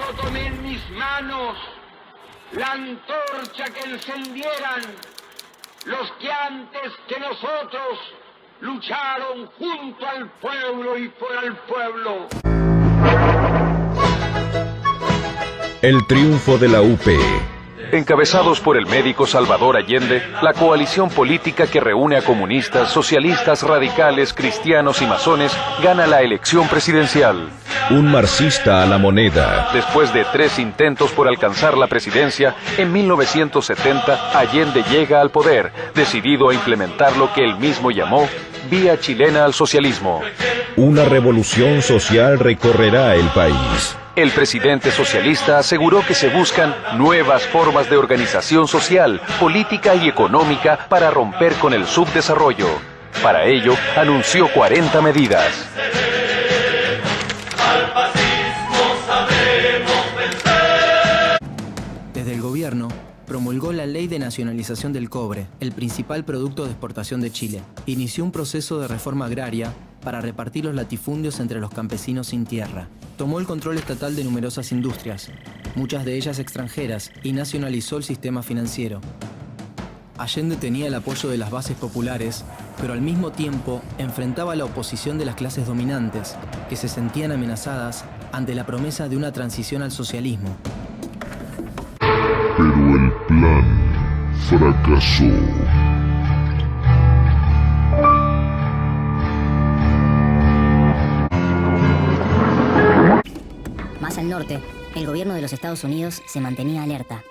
Yo tomé en mis manos la antorcha que encendieran los que antes que nosotros lucharon junto al pueblo y por el pueblo. El triunfo de la UP. Encabezados por el médico Salvador Allende, la coalición política que reúne a comunistas, socialistas, radicales, cristianos y masones gana la elección presidencial. Un marxista a la moneda. Después de 3 intentos por alcanzar la presidencia, en 1970 Allende llega al poder, decidido a implementar lo que él mismo llamó Vía Chilena al Socialismo. Una revolución social recorrerá el país. El presidente socialista aseguró que se buscan nuevas formas de organización social, política y económica para romper con el subdesarrollo. Para ello, anunció 40 medidas. Desde el gobierno, promulgó la Ley de Nacionalización del Cobre, el principal producto de exportación de Chile. Inició un proceso de reforma agraria para repartir los latifundios entre los campesinos sin tierra. Tomó el control estatal de numerosas industrias, muchas de ellas extranjeras, y nacionalizó el sistema financiero. Allende tenía el apoyo de las bases populares, pero al mismo tiempo enfrentaba la oposición de las clases dominantes, que se sentían amenazadas ante la promesa de una transición al socialismo. Pero el plan fracasó. Más al norte, el gobierno de los Estados Unidos se mantenía alerta.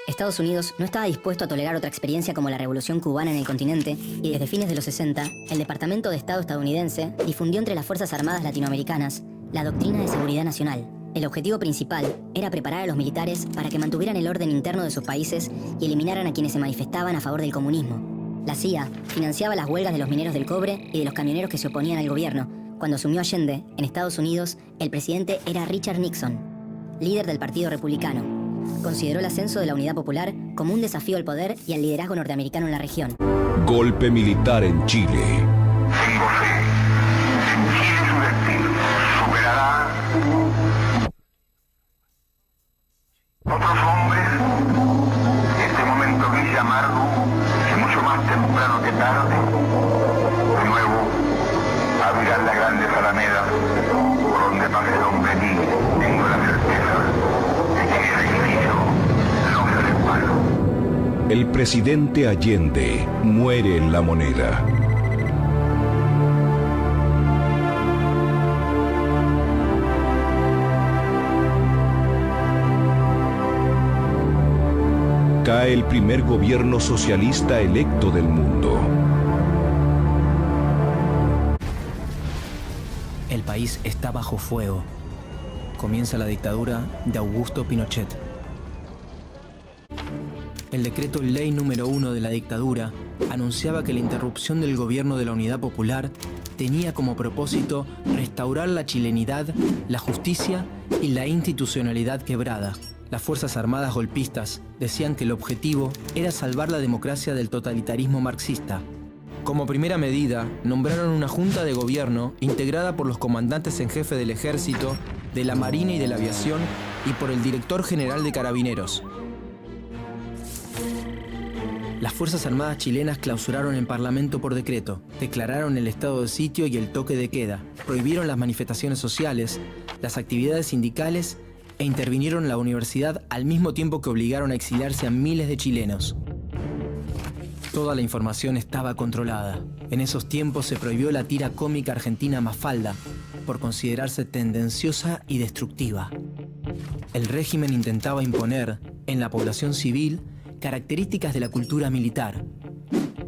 Estados Unidos no estaba dispuesto a tolerar otra experiencia como la Revolución Cubana en el continente, y desde fines de los 60, el Departamento de Estado estadounidense difundió entre las Fuerzas Armadas latinoamericanas la Doctrina de Seguridad Nacional. El objetivo principal era preparar a los militares para que mantuvieran el orden interno de sus países y eliminaran a quienes se manifestaban a favor del comunismo. La CIA financiaba las huelgas de los mineros del cobre y de los camioneros que se oponían al gobierno. Cuando asumió Allende, en Estados Unidos, el presidente era Richard Nixon, líder del Partido Republicano. Consideró el ascenso de la Unidad Popular como un desafío al poder y al liderazgo norteamericano en la región. Golpe militar en Chile. Tengo fe. Chile su destino superará otros hombres. Este momento gris y amargo, que mucho más temprano que tarde, de nuevo abrirán las grandes alamedas por donde pase el hombre libre. Tengo la certeza de que el sacrificio no será en vano. El presidente Allende muere en la moneda. Cae el primer gobierno socialista electo del mundo. El país está bajo fuego. Comienza la dictadura de Augusto Pinochet. El decreto Ley número 1 de la dictadura anunciaba que la interrupción del gobierno de la Unidad Popular tenía como propósito restaurar la chilenidad, la justicia y la institucionalidad quebrada. Las Fuerzas Armadas golpistas decían que el objetivo era salvar la democracia del totalitarismo marxista. Como primera medida, nombraron una junta de gobierno integrada por los comandantes en jefe del Ejército, de la Marina y de la Aviación y por el Director General de Carabineros. Las Fuerzas Armadas chilenas clausuraron el Parlamento por decreto, declararon el estado de sitio y el toque de queda, prohibieron las manifestaciones sociales, las actividades sindicales e intervinieron en la universidad al mismo tiempo que obligaron a exiliarse a miles de chilenos. Toda la información estaba controlada. En esos tiempos se prohibió la tira cómica argentina Mafalda por considerarse tendenciosa y destructiva. El régimen intentaba imponer en la población civil características de la cultura militar,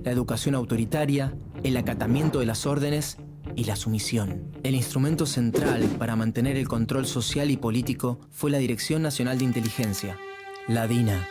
la educación autoritaria, el acatamiento de las órdenes y la sumisión. El instrumento central para mantener el control social y político fue la Dirección Nacional de Inteligencia, la DINA.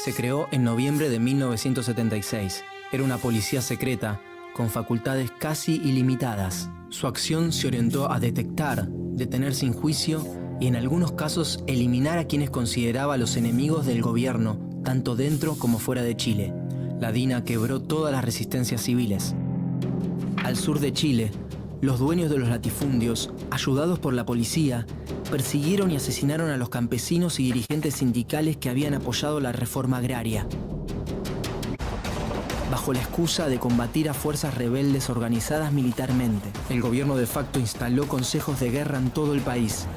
Se creó en noviembre de 1976. Era una policía secreta con facultades casi ilimitadas. Su acción se orientó a detectar, detener sin juicio y en algunos casos eliminar a quienes consideraba los enemigos del gobierno, tanto dentro como fuera de Chile. La DINA quebró todas las resistencias civiles. Al sur de Chile, Los dueños de los latifundios, ayudados por la policía, persiguieron y asesinaron a los campesinos y dirigentes sindicales que habían apoyado la reforma agraria, bajo la excusa de combatir a fuerzas rebeldes organizadas militarmente. El gobierno de facto instaló consejos de guerra en todo el país.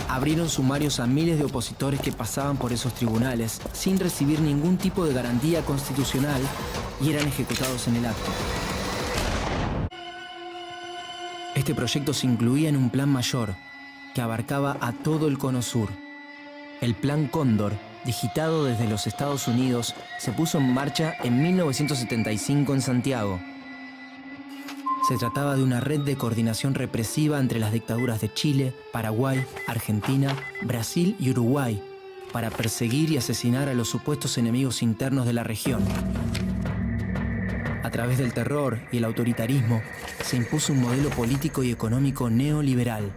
Abrieron sumarios a miles de opositores que pasaban por esos tribunales sin recibir ningún tipo de garantía constitucional y eran ejecutados en el acto. Este proyecto se incluía en un plan mayor que abarcaba a todo el Cono Sur. El Plan Cóndor, digitado desde los Estados Unidos, se puso en marcha en 1975 en Santiago. Se trataba de una red de coordinación represiva entre las dictaduras de Chile, Paraguay, Argentina, Brasil y Uruguay para perseguir y asesinar a los supuestos enemigos internos de la región. A través del terror y el autoritarismo, se impuso un modelo político y económico neoliberal.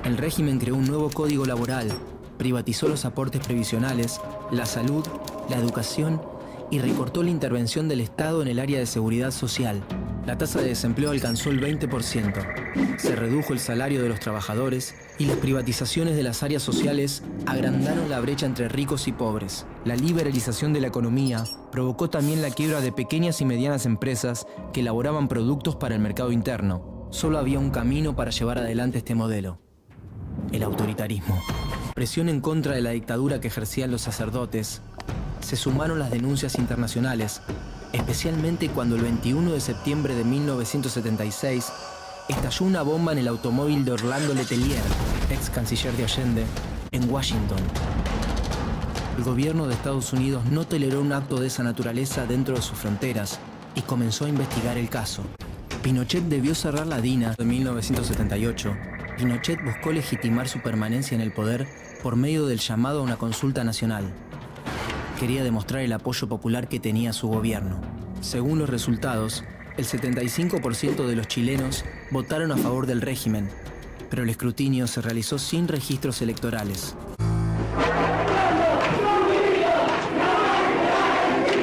El régimen creó un nuevo código laboral, privatizó los aportes previsionales, la salud, la educación y recortó la intervención del Estado en el área de seguridad social. La tasa de desempleo alcanzó el 20%, se redujo el salario de los trabajadores y las privatizaciones de las áreas sociales agrandaron la brecha entre ricos y pobres. La liberalización de la economía provocó también la quiebra de pequeñas y medianas empresas que elaboraban productos para el mercado interno. Solo había un camino para llevar adelante este modelo: el autoritarismo. Presión en contra de la dictadura que ejercían los sacerdotes. Se sumaron las denuncias internacionales, especialmente cuando el 21 de septiembre de 1976 estalló una bomba en el automóvil de Orlando Letelier, ex canciller de Allende, en Washington. El gobierno de Estados Unidos no toleró un acto de esa naturaleza dentro de sus fronteras y comenzó a investigar el caso. Pinochet debió cerrar la DINA de 1978. Pinochet buscó legitimar su permanencia en el poder por medio del llamado a una consulta nacional. Quería demostrar el apoyo popular que tenía su gobierno. Según los resultados, el 75% de los chilenos votaron a favor del régimen, pero el escrutinio se realizó sin registros electorales.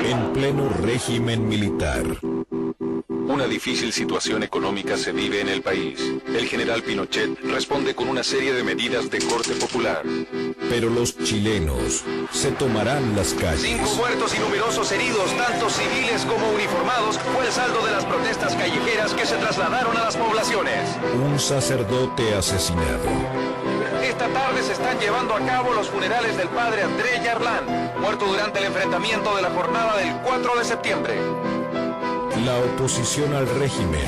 En pleno régimen militar. Una difícil situación económica se vive en el país. El general Pinochet responde con una serie de medidas de corte popular. Pero los chilenos se tomarán las calles. 5 muertos y numerosos heridos, tanto civiles como uniformados, fue el saldo de las protestas callejeras que se trasladaron a las poblaciones. Un sacerdote asesinado. Esta tarde se están llevando a cabo los funerales del padre André Yarlán, muerto durante el enfrentamiento de la jornada del 4 de septiembre. La oposición al régimen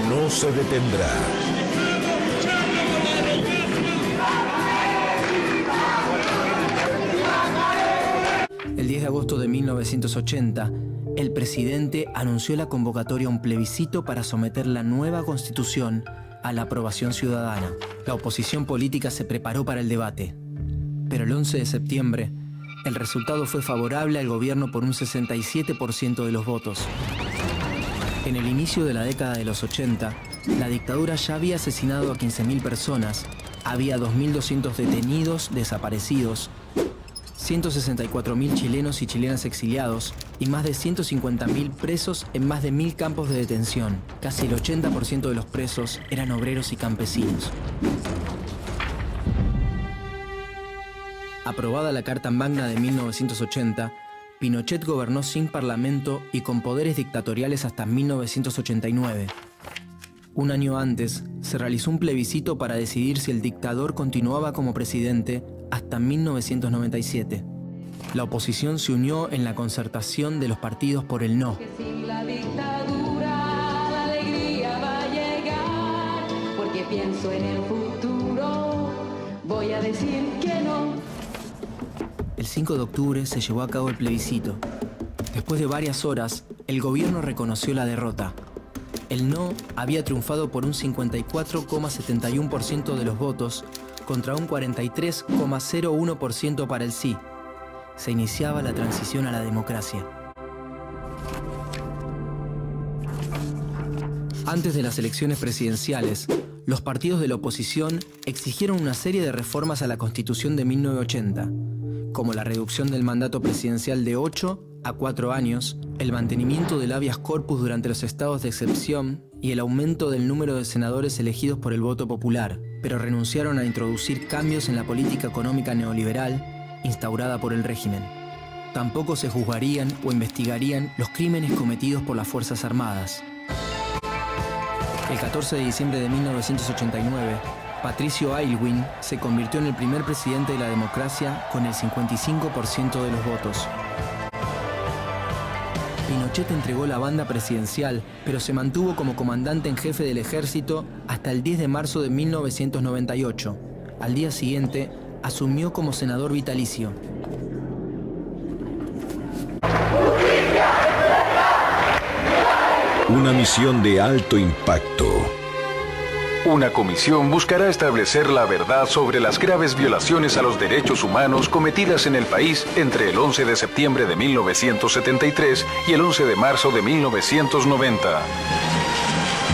no se detendrá. El 10 de agosto de 1980, el presidente anunció la convocatoria a un plebiscito para someter la nueva constitución a la aprobación ciudadana. La oposición política se preparó para el debate, pero el 11 de septiembre, el resultado fue favorable al gobierno por un 67% de los votos. En el inicio de la década de los 80, la dictadura ya había asesinado a 15.000 personas, había 2.200 detenidos, desaparecidos, 164.000 chilenos y chilenas exiliados y más de 150.000 presos en más de 1.000 campos de detención. Casi el 80% de los presos eran obreros y campesinos. Aprobada la Carta Magna de 1980, Pinochet gobernó sin parlamento y con poderes dictatoriales hasta 1989. Un año antes, se realizó un plebiscito para decidir si el dictador continuaba como presidente hasta 1997. La oposición se unió en la concertación de los partidos por el no. Sin la dictadura, la alegría va a llegar, porque pienso en el futuro, voy a decir que no. El 5 de octubre se llevó a cabo el plebiscito. Después de varias horas, el gobierno reconoció la derrota. El no había triunfado por un 54,71% de los votos contra un 43,01% para el sí. Se iniciaba la transición a la democracia. Antes de las elecciones presidenciales, los partidos de la oposición exigieron una serie de reformas a la Constitución de 1980, como la reducción del mandato presidencial de 8 a 4 años, el mantenimiento del habeas corpus durante los estados de excepción y el aumento del número de senadores elegidos por el voto popular, pero renunciaron a introducir cambios en la política económica neoliberal instaurada por el régimen. Tampoco se juzgarían o investigarían los crímenes cometidos por las Fuerzas Armadas. El 14 de diciembre de 1989, Patricio Aylwin se convirtió en el primer presidente de la democracia con el 55% de los votos. Pinochet entregó la banda presidencial, pero se mantuvo como comandante en jefe del ejército hasta el 10 de marzo de 1998. Al día siguiente, asumió como senador vitalicio. Una misión de alto impacto. Una comisión buscará establecer la verdad sobre las graves violaciones a los derechos humanos cometidas en el país entre el 11 de septiembre de 1973 y el 11 de marzo de 1990.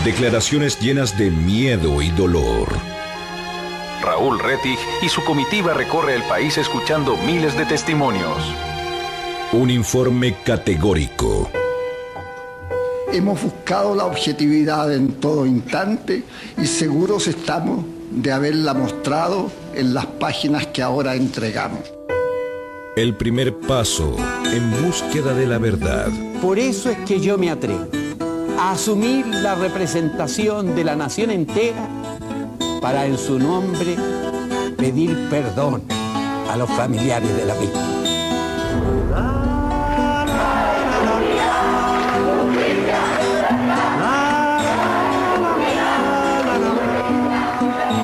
Declaraciones llenas de miedo y dolor. Raúl Rettig y su comitiva recorre el país escuchando miles de testimonios. Un informe categórico. Hemos buscado la objetividad en todo instante y seguros estamos de haberla mostrado en las páginas que ahora entregamos. El primer paso en búsqueda de la verdad. Por eso es que yo me atrevo a asumir la representación de la nación entera para en su nombre pedir perdón a los familiares de la víctima.